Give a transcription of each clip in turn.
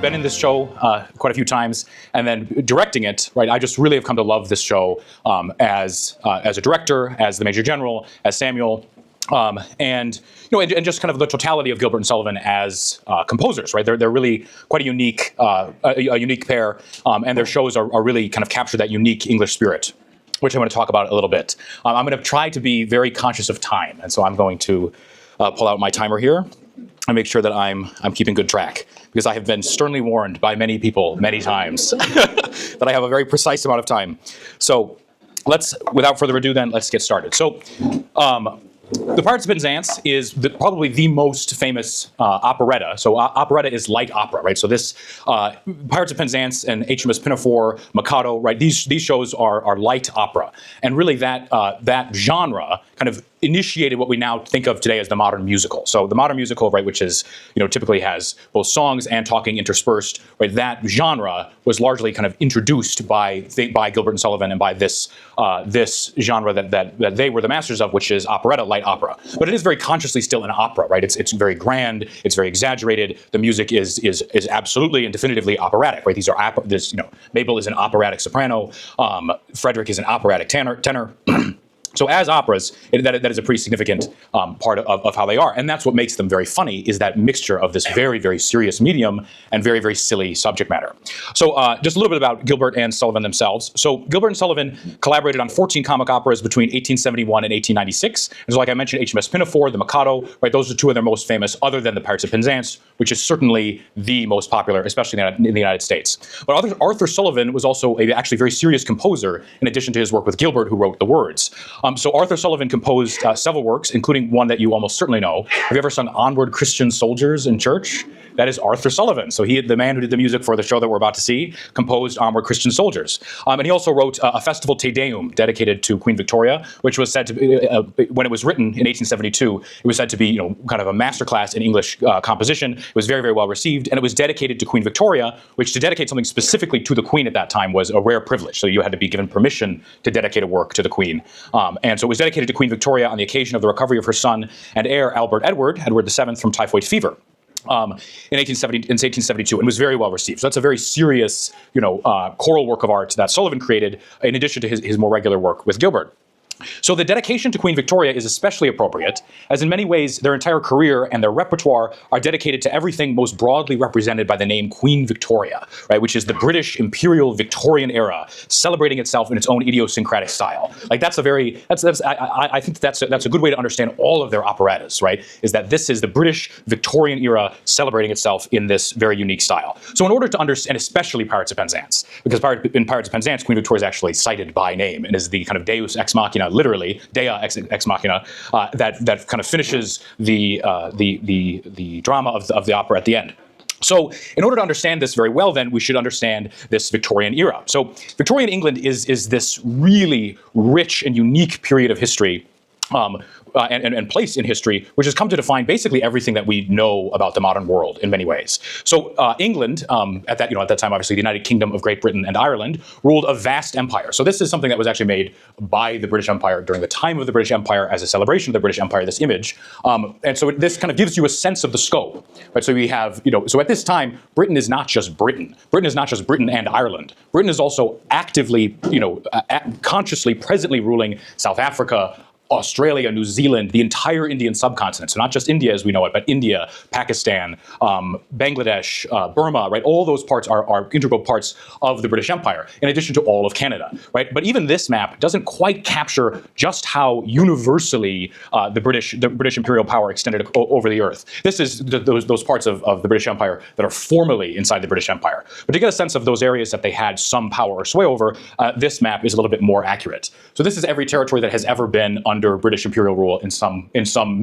been in this show quite a few times, and then directing it, right? I just really have come to love this show as a director, as the Major General, as Samuel. And just kind of the totality of Gilbert and Sullivan as composers, right? They're really quite a unique pair, and their shows are really kind of capture that unique English spirit, which I'm going to talk about a little bit. I'm going to try to be very conscious of time, and so I'm going to pull out my timer here and make sure that I'm keeping good track, because I have been sternly warned by many people many times that I have a very precise amount of time. So without further ado, then let's get started. So. The Pirates of Penzance is probably the most famous operetta. So operetta is light opera, right? So this Pirates of Penzance and HMS Pinafore, Mikado, right? These shows are light opera, and really that genre kind of initiated what we now think of today as the modern musical. So the modern musical, right, which is typically has both songs and talking interspersed, right? That genre was largely kind of introduced by Gilbert and Sullivan and by this genre that they were the masters of, which is operetta, light opera. But it is very consciously still an opera, right? It's very grand, it's very exaggerated. The music is absolutely and definitively operatic, right? These are Mabel is an operatic soprano, Frederick is an operatic tenor. So as operas, that is a pretty significant part of how they are. And that's what makes them very funny, is that mixture of this very, very serious medium and very, very silly subject matter. So just a little bit about Gilbert and Sullivan themselves. So Gilbert and Sullivan collaborated on 14 comic operas between 1871 and 1896. And so like I mentioned, HMS Pinafore, the Mikado, right, those are two of their most famous, other than the Pirates of Penzance, which is certainly the most popular, especially in the United States. But Arthur Sullivan was also a actually very serious composer, in addition to his work with Gilbert, who wrote the words. So Arthur Sullivan composed several works, including one that you almost certainly know. Have you ever sung Onward Christian Soldiers in Church? That is Arthur Sullivan. So the man who did the music for the show that we're about to see, composed Onward Christian Soldiers. And he also wrote a festival Te Deum dedicated to Queen Victoria, which was said to be, when it was written in 1872, it was said to be kind of a masterclass in English composition. It was very, very well received, and it was dedicated to Queen Victoria, which to dedicate something specifically to the Queen at that time was a rare privilege. So you had to be given permission to dedicate a work to the Queen. And so it was dedicated to Queen Victoria on the occasion of the recovery of her son and heir, Edward VII, from typhoid fever. In 1872, and was very well received. So that's a very serious, choral work of art that Sullivan created, in addition to his more regular work with Gilbert. So the dedication to Queen Victoria is especially appropriate, as in many ways their entire career and their repertoire are dedicated to everything most broadly represented by the name Queen Victoria, right, which is the British imperial Victorian era, celebrating itself in its own idiosyncratic style. Like I think that's a good way to understand all of their operettas, right? Is that this is the British Victorian era celebrating itself in this very unique style. So in order to understand, especially Pirates of Penzance, because in Pirates of Penzance, Queen Victoria is actually cited by name and is the kind of Deus ex machina, literally Dea ex machina, that kind of finishes the drama of the opera at the end. So in order to understand this very well, then, we should understand this Victorian era. So Victorian England is this really rich and unique period of history and place in history, which has come to define basically everything that we know about the modern world in many ways. So England, at that time, obviously the United Kingdom of Great Britain and Ireland, ruled a vast empire. So this is something that was actually made by the British Empire during the time of the British Empire as a celebration of the British Empire, this image. And so this kind of gives you a sense of the scope, right? So we have, so at this time, Britain is not just Britain. Britain is not just Britain and Ireland. Britain is also actively, consciously, presently ruling South Africa, Australia, New Zealand, the entire Indian subcontinent. So not just India as we know it, but India, Pakistan, Bangladesh, Burma, right? All those parts are integral parts of the British Empire, in addition to all of Canada, right? But even this map doesn't quite capture just how universally the British imperial power extended over the earth. This is those parts of the British Empire that are formally inside the British Empire. But to get a sense of those areas that they had some power or sway over, this map is a little bit more accurate. So this is every territory that has ever been under British imperial rule in some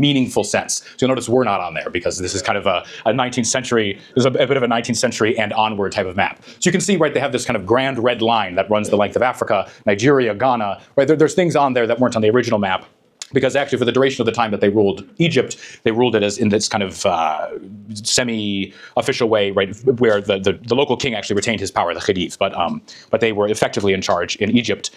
meaningful sense. So you'll notice we're not on there, because this is kind of a 19th century, there's a bit of a 19th century and onward type of map. So you can see, right, they have this kind of grand red line that runs the length of Africa, Nigeria, Ghana, right? There's things on there that weren't on the original map. because actually for the duration of the time that they ruled Egypt, they ruled it as in this kind of semi-official way, right, where the local king actually retained his power, the Khedive, but they were effectively in charge in Egypt,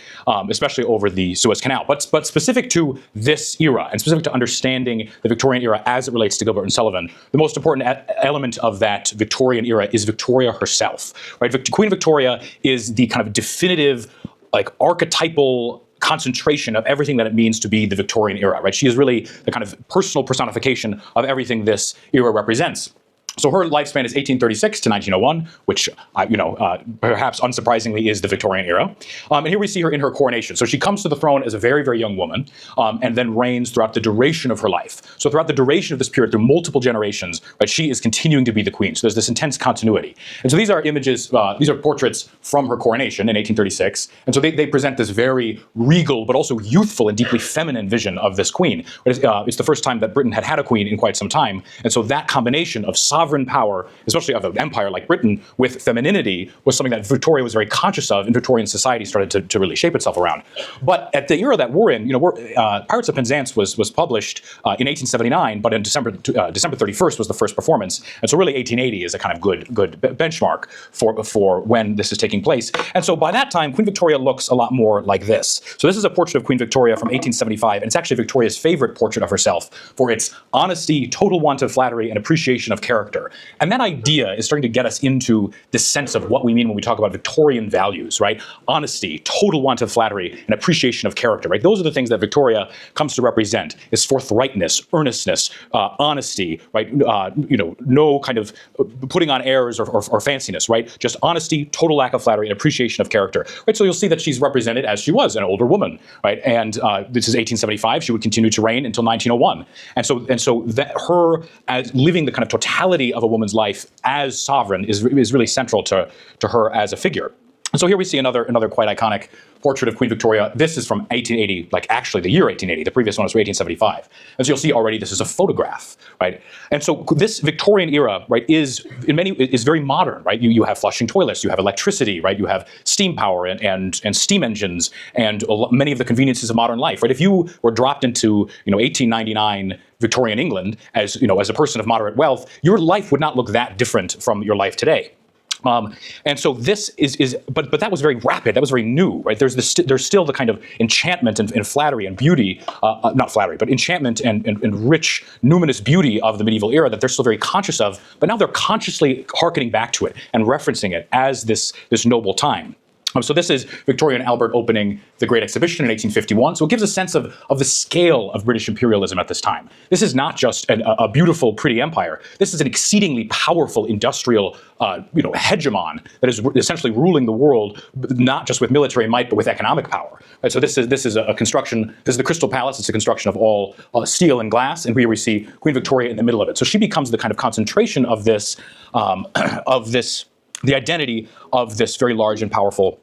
especially over the Suez Canal. But specific to this era, and specific to understanding the Victorian era as it relates to Gilbert and Sullivan, the most important element of that Victorian era is Victoria herself, right? Queen Victoria is the kind of definitive, like, archetypal concentration of everything that it means to be the Victorian era, right? She is really the kind of personal personification of everything this era represents. So her lifespan is 1836 to 1901, which, perhaps unsurprisingly is the Victorian era. And here we see her in her coronation. So she comes to the throne as a very, very young woman, and then reigns throughout the duration of her life. So throughout the duration of this period, through multiple generations, right, she is continuing to be the queen. So there's this intense continuity. And so these are images, these are portraits from her coronation in 1836. And so they present this very regal, but also youthful and deeply feminine vision of this queen. It's the first time that Britain had a queen in quite some time. And so that combination of sovereign power, especially of an empire like Britain, with femininity was something that Victoria was very conscious of, and Victorian society started to really shape itself around. But at the era that we're in, Pirates of Penzance was published in 1879, but in December 31st was the first performance, and so really 1880 is a kind of good benchmark for when this is taking place. And so by that time, Queen Victoria looks a lot more like this. So this is a portrait of Queen Victoria from 1875, and it's actually Victoria's favorite portrait of herself for its honesty, total want of flattery, and appreciation of character. And that idea is starting to get us into this sense of what we mean when we talk about Victorian values, right? Honesty, total want of flattery, and appreciation of character, right? Those are the things that Victoria comes to represent: is forthrightness, earnestness, honesty, right? No kind of putting on airs or fanciness, right? Just honesty, total lack of flattery, and appreciation of character, right? So you'll see that she's represented as she was, an older woman, right? And this is 1875. She would continue to reign until 1901. And so that her as living the kind of totality of a woman's life as sovereign is really central to her as a figure. And so here we see another quite iconic portrait of Queen Victoria. This is from 1880, like actually the year 1880. The previous one was from 1875. And so you'll see already this is a photograph, right? And so this Victorian era, right, is very modern, right? You have flushing toilets, you have electricity, right? You have steam power and steam engines and many of the conveniences of modern life, right? If you were dropped into 1899 Victorian England as a person of moderate wealth, your life would not look that different from your life today. And so this but that was very rapid. That was very new, right? There's still the kind of enchantment and flattery and beauty, not flattery, but enchantment and rich, numinous beauty of the medieval era that they're still very conscious of. But now they're consciously hearkening back to it and referencing it as this noble time. So this is Victoria and Albert opening the Great Exhibition in 1851. So it gives a sense of the scale of British imperialism at this time. This is not just a beautiful, pretty empire. This is an exceedingly powerful industrial hegemon that is essentially ruling the world, not just with military might, but with economic power. Right? So this is a construction. This is the Crystal Palace. It's a construction of all steel and glass, and here we see Queen Victoria in the middle of it. So she becomes the kind of concentration of this, the identity of this very large and powerful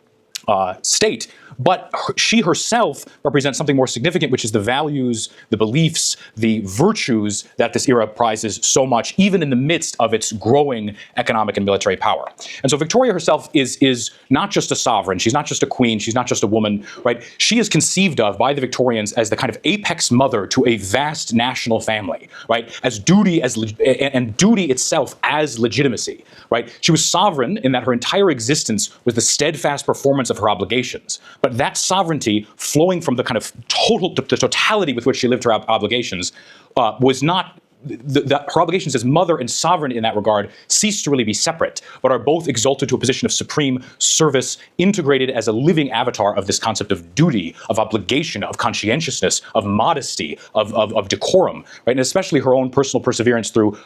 state. But she herself represents something more significant, which is the values, the beliefs, the virtues that this era prizes so much, even in the midst of its growing economic and military power. And so Victoria herself is not just a sovereign. She's not just a queen. She's not just a woman, right? She is conceived of by the Victorians as the kind of apex mother to a vast national family, right? As duty, and duty itself as legitimacy, right? She was sovereign in that her entire existence was the steadfast performance of her obligations. But that sovereignty flowing from the kind of the totality with which she lived her obligations was not her obligations as mother and sovereign in that regard cease to really be separate, but are both exalted to a position of supreme service, integrated as a living avatar of this concept of duty, of obligation, of conscientiousness, of modesty, of decorum, right? And especially her own personal perseverance through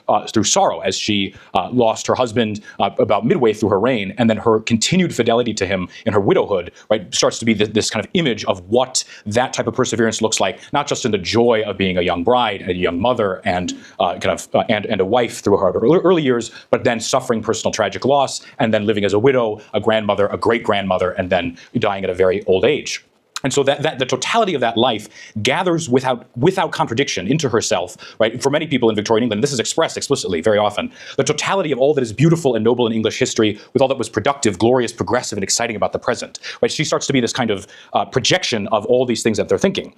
sorrow, as she lost her husband about midway through her reign, and then her continued fidelity to him in her widowhood, right, starts to be this kind of image of what that type of perseverance looks like, not just in the joy of being a young bride, a young mother, and and a wife through her early years, but then suffering personal tragic loss, and then living as a widow, a grandmother, a great-grandmother, and then dying at a very old age. And so that the totality of that life gathers without contradiction into herself, right? For many people in Victorian England, this is expressed explicitly very often. The totality of all that is beautiful and noble in English history, with all that was productive, glorious, progressive, and exciting about the present, right? She starts to be this kind of projection of all these things that they're thinking.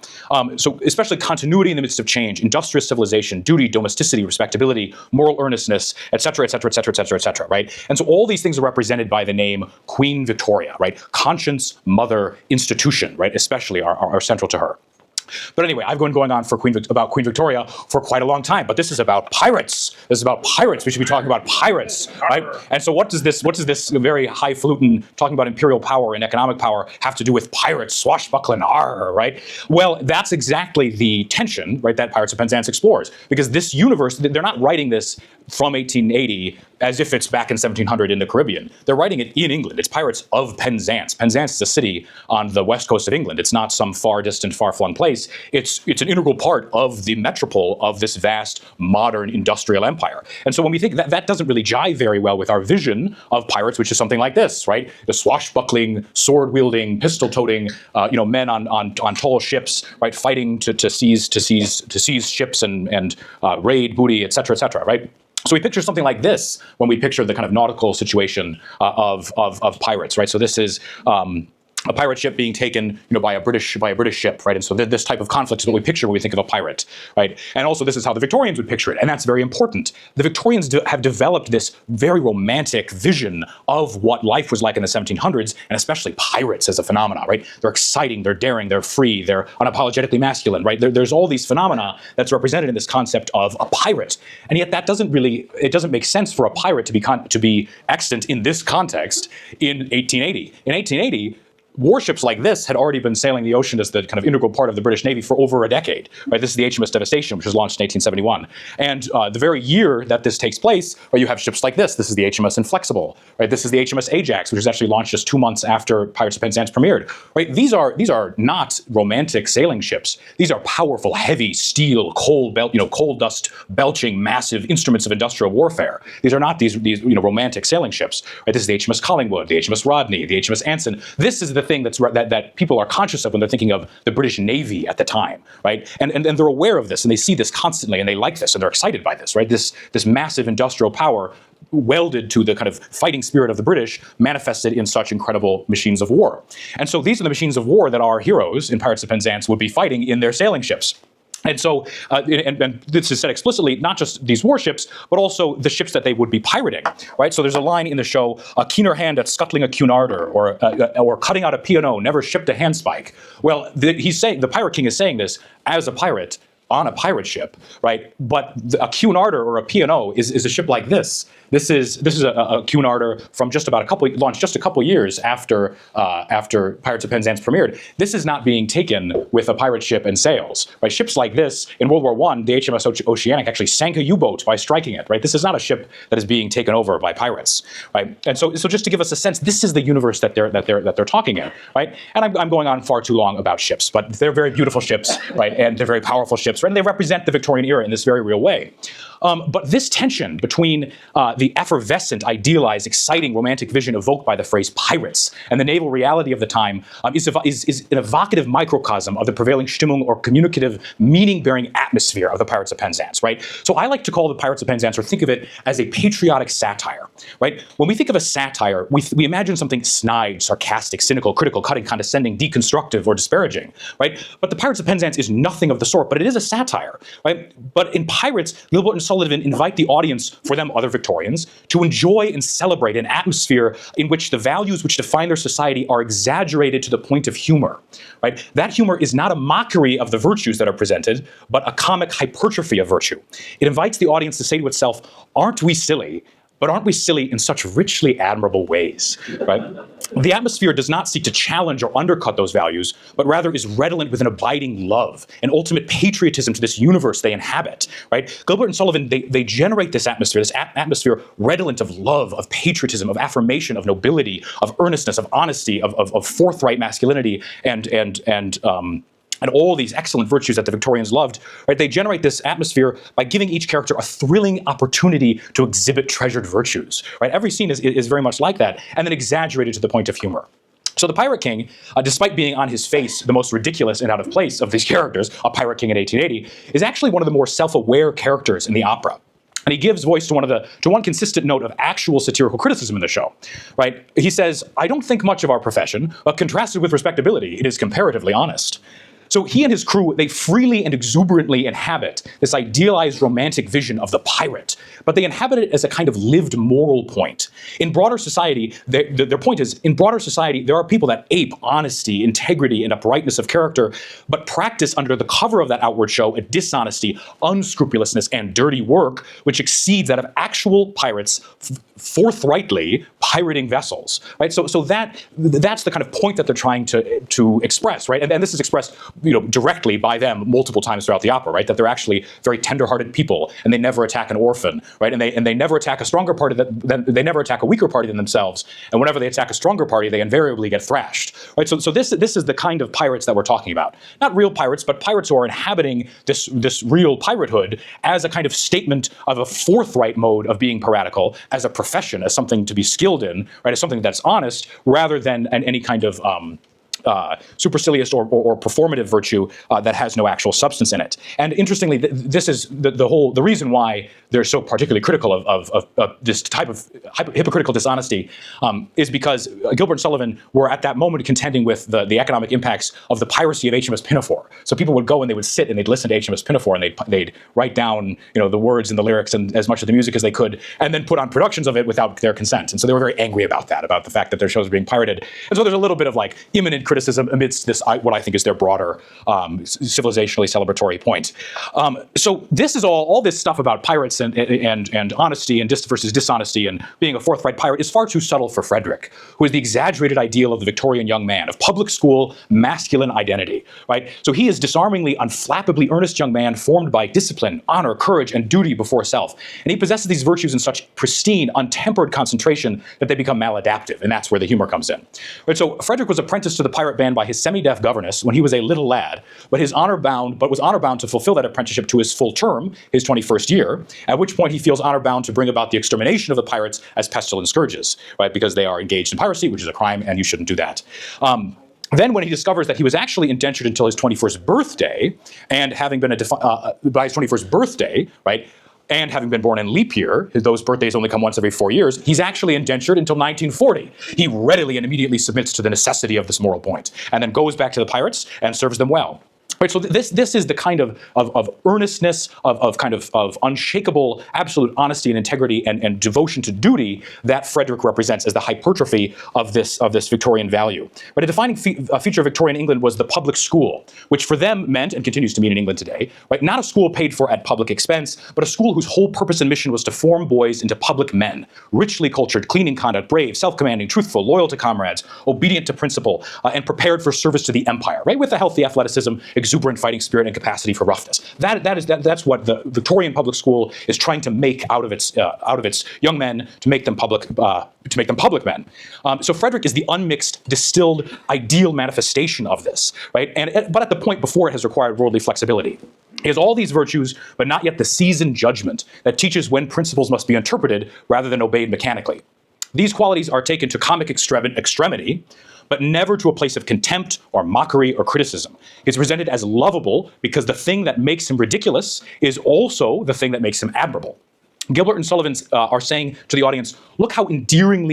So especially continuity in the midst of change, industrious civilization, duty, domesticity, respectability, moral earnestness, et cetera, et cetera, et cetera, et cetera, et cetera, right? And so all these things are represented by the name Queen Victoria, right? Conscience, mother, institution, right? Especially are central to her. But anyway, I've been going on about Queen Victoria for quite a long time, but this is about pirates. This is about pirates. We should be talking about pirates, right? And so what does this very highfalutin talking about imperial power and economic power have to do with pirates, swashbuckling, arr, right? Well, that's exactly the tension, right, that Pirates of Penzance explores. Because this universe, they're not writing this from 1880 as if it's back in 1700 in the Caribbean. They're writing it in England. It's Pirates of Penzance. Penzance is a city on the west coast of England. It's not some far distant, far-flung place. It's an integral part of the metropole of this vast, modern industrial empire. And so when we think that doesn't really jive very well with our vision of pirates, which is something like this, right? The swashbuckling, sword-wielding, pistol-toting, men on tall ships, right, fighting to seize ships and raid booty, et cetera, right? So we picture something like this when we picture the kind of nautical situation of pirates, right? So this is a pirate ship being taken, by a British ship, right? And so this type of conflict is what we picture when we think of a pirate, right? And also this is how the Victorians would picture it, and that's very important. The Victorians have developed this very romantic vision of what life was like in the 1700s, and especially pirates as a phenomenon, right? They're exciting, they're daring, they're free, they're unapologetically masculine, right? There's all these phenomena that's represented in this concept of a pirate, and yet that doesn't make sense for a pirate to be extant in this context in 1880. In 1880. Warships like this had already been sailing the ocean as the kind of integral part of the British Navy for over a decade. Right? This is the HMS Devastation, which was launched in 1871. And the very year that this takes place, you have ships like this. This is the HMS Inflexible. Right? This is the HMS Ajax, which was actually launched just 2 months after Pirates of Penzance premiered. Right? These are not romantic sailing ships. These are powerful, heavy steel, coal dust belching, massive instruments of industrial warfare. These are not these romantic sailing ships. Right? This is the HMS Collingwood, the HMS Rodney, the HMS Anson. This is the thing that people are conscious of when they're thinking of the British Navy at the time, right? And they're aware of this, and they see this constantly, and they like this, and they're excited by this, right? This massive industrial power welded to the kind of fighting spirit of the British, manifested in such incredible machines of war. And so these are the machines of war that our heroes in Pirates of Penzance would be fighting in their sailing ships. And so, and this is said explicitly, not just these warships, but also the ships that they would be pirating, right? So there's a line in the show, a keener hand at scuttling a Cunarder, or cutting out a P&O, never shipped a handspike. Well, the Pirate King is saying this as a pirate on a pirate ship, right? But a Cunarder or a P&O is a ship like this. This is a Cunarder from launched just a couple years after Pirates of Penzance premiered. This is not being taken with a pirate ship and sails, right? Ships like this in World War I, the HMS Oceanic actually sank a U-boat by striking it, right? This is not a ship that is being taken over by pirates, right? And so just to give us a sense, this is the universe that they're talking in, right? And I'm going on far too long about ships, but they're very beautiful ships, right? And they're very powerful ships, right? And they represent the Victorian era in this very real way. But this tension between the effervescent, idealized, exciting, romantic vision evoked by the phrase pirates and the naval reality of the time is an evocative microcosm of the prevailing Stimmung or communicative, meaning-bearing atmosphere of the Pirates of Penzance, right? So I like to call the Pirates of Penzance, or think of it as a patriotic satire, right? When we think of a satire, we imagine something snide, sarcastic, cynical, critical, cutting, condescending, deconstructive, or disparaging, right? But the Pirates of Penzance is nothing of the sort, but it is a satire, right? But in Pirates, Gilbert and Sullivan invite the audience, for them other Victorians, to enjoy and celebrate an atmosphere in which the values which define their society are exaggerated to the point of humor, right? That humor is not a mockery of the virtues that are presented, but a comic hypertrophy of virtue. It invites the audience to say to itself, aren't we silly? But aren't we silly in such richly admirable ways, right? The atmosphere does not seek to challenge or undercut those values, but rather is redolent with an abiding love, an ultimate patriotism to this universe they inhabit, right? Gilbert and Sullivan, they generate this atmosphere redolent of love, of patriotism, of affirmation, of nobility, of earnestness, of honesty, of forthright masculinity, and all these excellent virtues that the Victorians loved, right? They generate this atmosphere by giving each character a thrilling opportunity to exhibit treasured virtues, right? Every scene is very much like that, and then exaggerated to the point of humor. So the Pirate King, despite being on his face the most ridiculous and out of place of these characters, a Pirate King in 1880, is actually one of the more self-aware characters in the opera. And he gives voice to one consistent note of actual satirical criticism in the show, right? He says, "I don't think much of our profession, but contrasted with respectability, it is comparatively honest." So he and his crew, they freely and exuberantly inhabit this idealized romantic vision of the pirate, but they inhabit it as a kind of lived moral point. In broader society, their point is, in broader society, there are people that ape honesty, integrity, and uprightness of character, but practice under the cover of that outward show a dishonesty, unscrupulousness, and dirty work, which exceeds that of actual pirates forthrightly pirating vessels, right? So that's the kind of point that they're trying to express, right? And this is expressed, directly by them multiple times throughout the opera, right? That they're actually very tender-hearted people, and they never attack an orphan, right? And they never attack a stronger party they never attack a weaker party than themselves. And whenever they attack a stronger party, they invariably get thrashed, right? So this is the kind of pirates that we're talking about. Not real pirates, but pirates who are inhabiting this real piratehood as a kind of statement of a forthright mode of being piratical, as a profession, as something to be skilled in, right? As something that's honest, rather than any kind of supercilious or performative virtue that has no actual substance in it. And interestingly, this is the reason why they're so particularly critical of this type of hypocritical dishonesty is because Gilbert and Sullivan were at that moment contending with the economic impacts of the piracy of HMS Pinafore. So people would go and they would sit and they'd listen to HMS Pinafore and they'd write down the words and the lyrics and as much of the music as they could, and then put on productions of it without their consent. And so they were very angry about that, about the fact that their shows were being pirated. And so there's a little bit of like imminent criticism amidst this, what I think is their broader civilizationally celebratory point. So this is all this stuff about pirates and honesty and versus dishonesty and being a forthright pirate is far too subtle for Frederick, who is the exaggerated ideal of the Victorian young man, of public school masculine identity, right? So he is disarmingly, unflappably earnest young man formed by discipline, honor, courage, and duty before self. And he possesses these virtues in such pristine, untempered concentration that they become maladaptive, and that's where the humor comes in. Right, so Frederick was apprenticed to the pirate band by his semi-deaf governess when he was a little lad, but was honor bound to fulfill that apprenticeship to his full term, his 21st year, at which point he feels honor bound to bring about the extermination of the pirates as pestilent scourges, right? Because they are engaged in piracy, which is a crime, and you shouldn't do that. Then when he discovers that he was actually indentured until his 21st birthday, and having been by his 21st birthday, right, and having been born in leap year, those birthdays only come once every 4 years, he's actually indentured until 1940. He readily and immediately submits to the necessity of this moral point, and then goes back to the pirates and serves them well. Right, so this is the kind of earnestness, of unshakable, absolute honesty and integrity and devotion to duty that Frederick represents as the hypertrophy of this Victorian value. But a defining feature of Victorian England was the public school, which for them meant, and continues to mean in England today, right, not a school paid for at public expense, but a school whose whole purpose and mission was to form boys into public men, richly cultured, clean in conduct, brave, self-commanding, truthful, loyal to comrades, obedient to principle, and prepared for service to the empire, right, with a healthy athleticism, exuberant fighting spirit, and capacity for roughness. That's what the Victorian public school is trying to make out of its young men, to make them public men. So Frederick is the unmixed, distilled, ideal manifestation of this, right? But at the point before it has required worldly flexibility. He has all these virtues, but not yet the seasoned judgment that teaches when principles must be interpreted rather than obeyed mechanically. These qualities are taken to comic extremity, but never to a place of contempt or mockery or criticism. He's presented as lovable because the thing that makes him ridiculous is also the thing that makes him admirable. Gilbert and Sullivan are saying to the audience, look how endearing,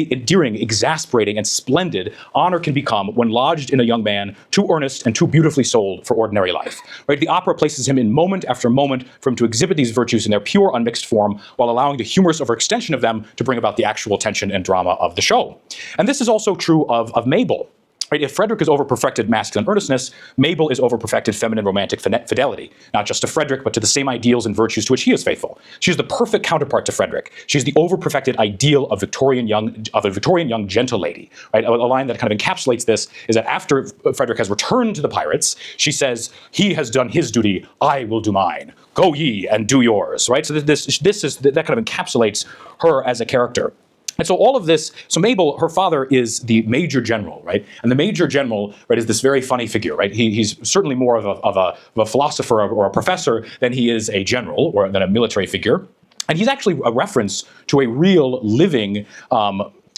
exasperating, and splendid honor can become when lodged in a young man too earnest and too beautifully souled for ordinary life. Right? The opera places him in moment after moment for him to exhibit these virtues in their pure, unmixed form, while allowing the humorous overextension of them to bring about the actual tension and drama of the show. And this is also true of Mabel. Right? If Frederick is over-perfected masculine earnestness, Mabel is over-perfected feminine romantic fidelity, not just to Frederick, but to the same ideals and virtues to which he is faithful. She is the perfect counterpart to Frederick. She's the over-perfected ideal of a Victorian young gentle lady. Right? A line that kind of encapsulates this is that after Frederick has returned to the pirates, she says, "He has done his duty, I will do mine. Go ye and do yours." Right? So that kind of encapsulates her as a character. And so all of this, so Mabel, her father is the major general, right? And the major general, right, is this very funny figure, right? He's certainly more of a philosopher or a professor than he is a general or than a military figure. And he's actually a reference to a real living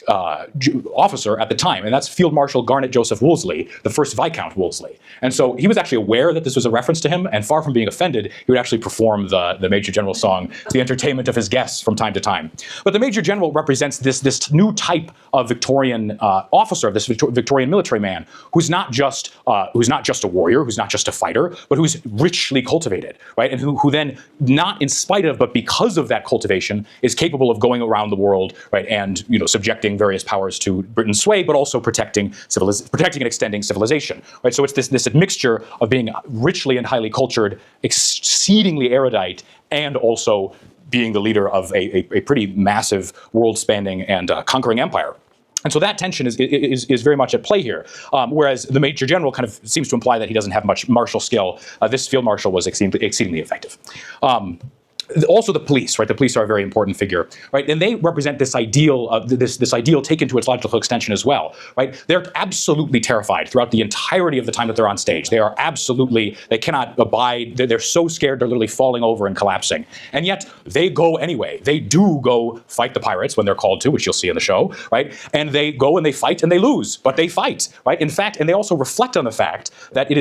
officer at the time, and that's Field Marshal Garnet Joseph Wolseley, the first Viscount Wolseley. And so he was actually aware that this was a reference to him, and far from being offended, he would actually perform the Major General song to the entertainment of his guests from time to time. But the Major General represents this new type of Victorian officer, this Victorian military man, who's not just a warrior, who's not just a fighter, but who's richly cultivated, right? And who then, not in spite of, but because of that cultivation, is capable of going around the world, right, and subjecting various powers to Britain's sway, but also protecting and extending civilization, right? So it's this mixture of being richly and highly cultured, exceedingly erudite, and also being the leader of a pretty massive, world-spanning and conquering empire. And so that tension is very much at play here. Whereas the Major General kind of seems to imply that he doesn't have much martial skill. This Field Marshal was exceedingly effective. Also the police, right? The police are a very important figure, right? And they represent this ideal, this ideal taken to its logical extension as well, right? They're absolutely terrified throughout the entirety of the time that they're on stage. They cannot abide, they're so scared they're literally falling over and collapsing. And yet they go anyway. They do go fight the pirates when they're called to, which you'll see in the show, right? And they go and they fight and they lose, but they fight, right? In fact, and they also reflect on the fact that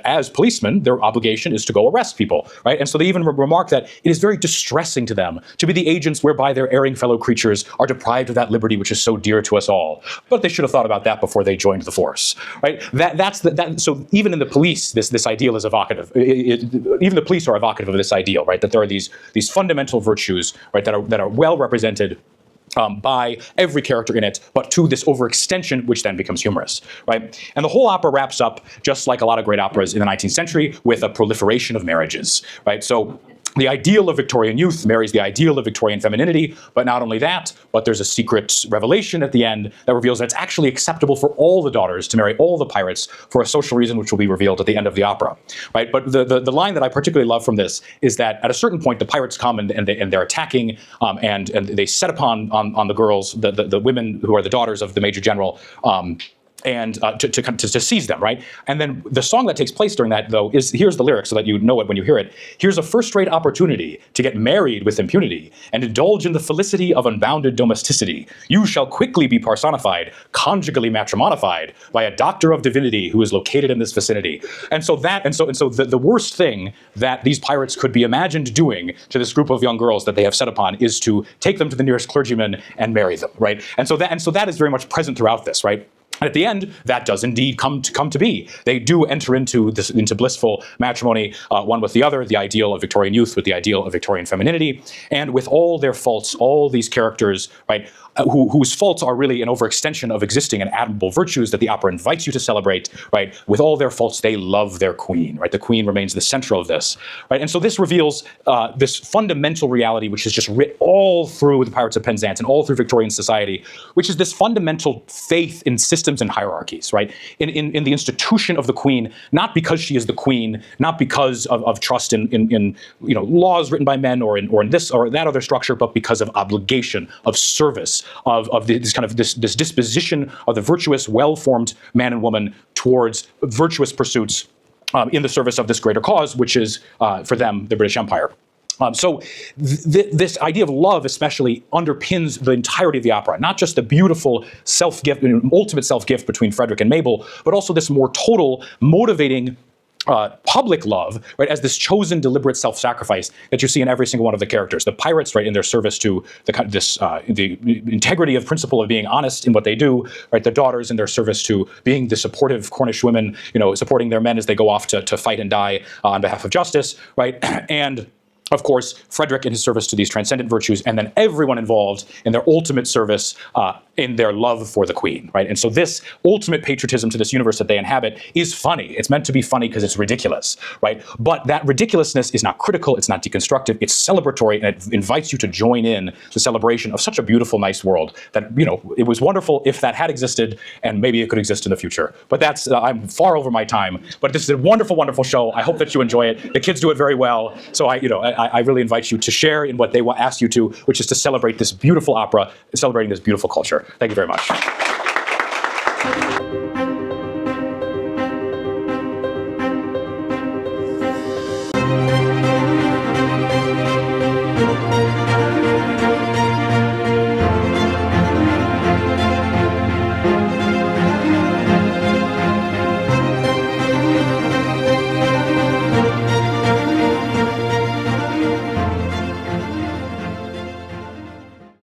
as policemen, their obligation is to go arrest people, right? And so they even remark that it is very distressing to them to be the agents whereby their erring fellow creatures are deprived of that liberty which is so dear to us all. But they should have thought about that before they joined the force, right? So even in the police, this ideal is evocative. Even the police are evocative of this ideal, right? That there are these fundamental virtues, right, that are well represented by every character in it, but to this overextension, which then becomes humorous, right? And the whole opera wraps up, just like a lot of great operas in the 19th century, with a proliferation of marriages, right? So the ideal of Victorian youth marries the ideal of Victorian femininity, but not only that, but there's a secret revelation at the end that reveals that it's actually acceptable for all the daughters to marry all the pirates for a social reason which will be revealed at the end of the opera, right? But the line that I particularly love from this is that at a certain point the pirates come and they're attacking and they set upon the girls, the women who are the daughters of the Major General, and to seize them, right? And then the song that takes place during that, though, here's the lyrics so that you know it when you hear it. Here's a first-rate opportunity to get married with impunity and indulge in the felicity of unbounded domesticity. You shall quickly be personified, conjugally matrimonified, by a doctor of divinity who is located in this vicinity. And so the worst thing that these pirates could be imagined doing to this group of young girls that they have set upon is to take them to the nearest clergyman and marry them, right? And so that is very much present throughout this, right? And at the end, that does indeed come to be. They do enter into blissful matrimony, one with the other, the ideal of Victorian youth with the ideal of Victorian femininity, and with all their faults, all these characters, right, whose faults are really an overextension of existing and admirable virtues that the opera invites you to celebrate, right? With all their faults, they love their queen, right? The queen remains the center of this, right? And so this reveals this fundamental reality, which is just writ all through the Pirates of Penzance and all through Victorian society, which is this fundamental faith in systems and hierarchies, right? In the institution of the queen, not because she is the queen, not because of trust in laws written by men or in this or that other structure, but because of obligation, of service, of this disposition of the virtuous, well-formed man and woman towards virtuous pursuits in the service of this greater cause, which is, for them, the British Empire. So this idea of love especially underpins the entirety of the opera, not just the beautiful self-gift, ultimate self-gift between Frederick and Mabel, but also this more total, motivating public love, right, as this chosen, deliberate self-sacrifice that you see in every single one of the characters. The pirates, right, in their service to the integrity of principle of being honest in what they do, right. The daughters in their service to being the supportive Cornish women, supporting their men as they go off to fight and die on behalf of justice, right, and of course, Frederick in his service to these transcendent virtues, and then everyone involved in their ultimate service in their love for the queen, right? And so this ultimate patriotism to this universe that they inhabit is funny. It's meant to be funny because it's ridiculous, right? But that ridiculousness is not critical, it's not deconstructive, it's celebratory, and it invites you to join in the celebration of such a beautiful, nice world that, it was wonderful if that had existed, and maybe it could exist in the future. But that's, I'm far over my time, but this is a wonderful, wonderful show. I hope that you enjoy it. The kids do it very well, so I really invite you to share in what they ask you to, which is to celebrate this beautiful opera, celebrating this beautiful culture. Thank you very much.